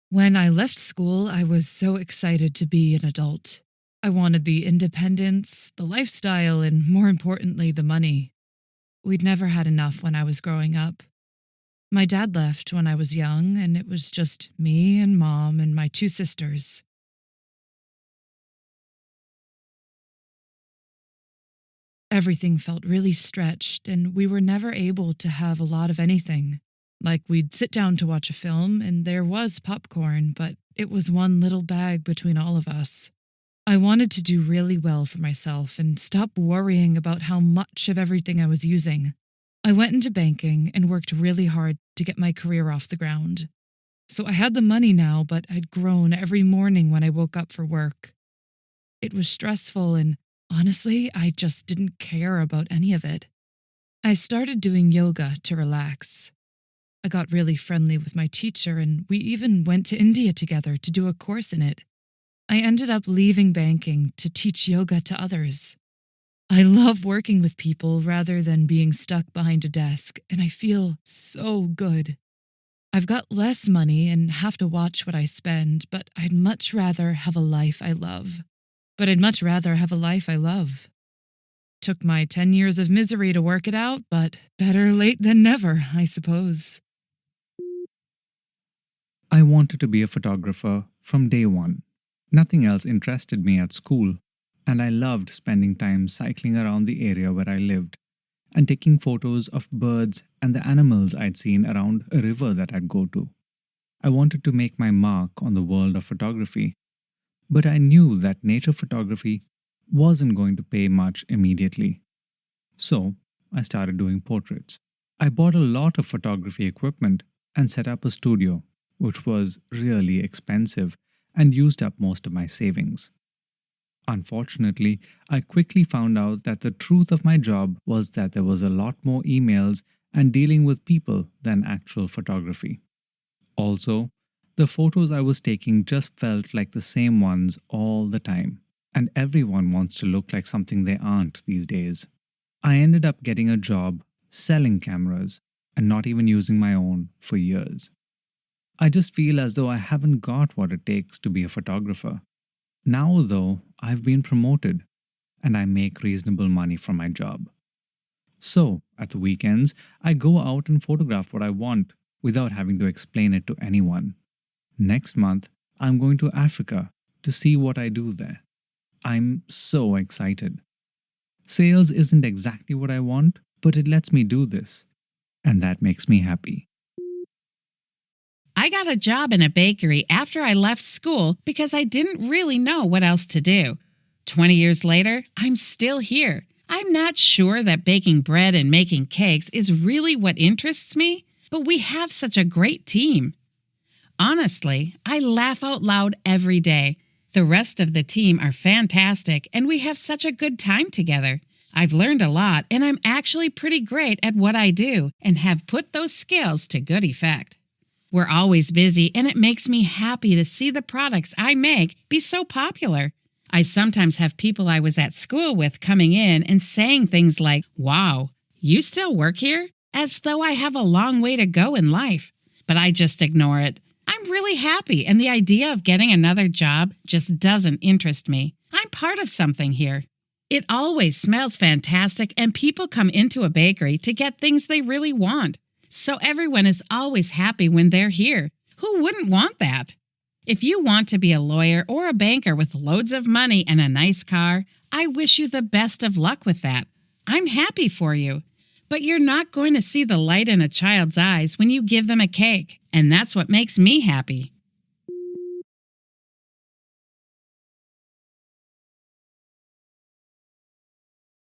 When I left school, I was so excited to be an adult. I wanted the independence, the lifestyle, and more importantly, the money. We'd never had enough when I was growing up. My dad left when I was young, and it was just me and mom and my two sisters. Everything felt really stretched, and we were never able to have a lot of anything. Like, we'd sit down to watch a film, and there was popcorn, but it was one little bag between all of us. I wanted to do really well for myself and stop worrying about how much of everything I was using. I went into banking and worked really hard to get my career off the ground. So I had the money now, but I'd grown every morning when I woke up for work. It was stressful, and honestly, I just didn't care about any of it. I started doing yoga to relax. I got really friendly with my teacher, and we even went to India together to do a course in it. I ended up leaving banking to teach yoga to others. I love working with people rather than being stuck behind a desk, and I feel so good. I've got less money and have to watch what I spend, but I'd much rather have a life I love. Took my 10 years of misery to work it out, but better late than never, I suppose. I wanted to be a photographer from day one. Nothing else interested me at school, and I loved spending time cycling around the area where I lived and taking photos of birds and the animals I'd seen around a river that I'd go to. I wanted to make my mark on the world of photography, but I knew that nature photography wasn't going to pay much immediately. So I started doing portraits. I bought a lot of photography equipment and set up a studio, which was really expensive and used up most of my savings. Unfortunately, I quickly found out that the truth of my job was that there was a lot more emails and dealing with people than actual photography. Also, the photos I was taking just felt like the same ones all the time, and everyone wants to look like something they aren't these days. I ended up getting a job selling cameras and not even using my own for years. I just feel as though I haven't got what it takes to be a photographer. Now, though, I've been promoted and I make reasonable money from my job. So, at the weekends, I go out and photograph what I want without having to explain it to anyone. Next month, I'm going to Africa to see what I do there. I'm so excited. Sales isn't exactly what I want, but it lets me do this, and that makes me happy. I got a job in a bakery after I left school because I didn't really know what else to do. 20 years later, I'm still here. I'm not sure that baking bread and making cakes is really what interests me, but we have such a great team. Honestly, I laugh out loud every day. The rest of the team are fantastic, and we have such a good time together. I've learned a lot, and I'm actually pretty great at what I do and have put those skills to good effect. We're always busy, and it makes me happy to see the products I make be so popular. I sometimes have people I was at school with coming in and saying things like, "Wow, you still work here?" as though I have a long way to go in life. But I just ignore it. I'm really happy, and the idea of getting another job just doesn't interest me. I'm part of something here. It always smells fantastic, and people come into a bakery to get things they really want. So everyone is always happy when they're here. Who wouldn't want that? If you want to be a lawyer or a banker with loads of money and a nice car, I wish you the best of luck with that. I'm happy for you. But you're not going to see the light in a child's eyes when you give them a cake, and that's what makes me happy.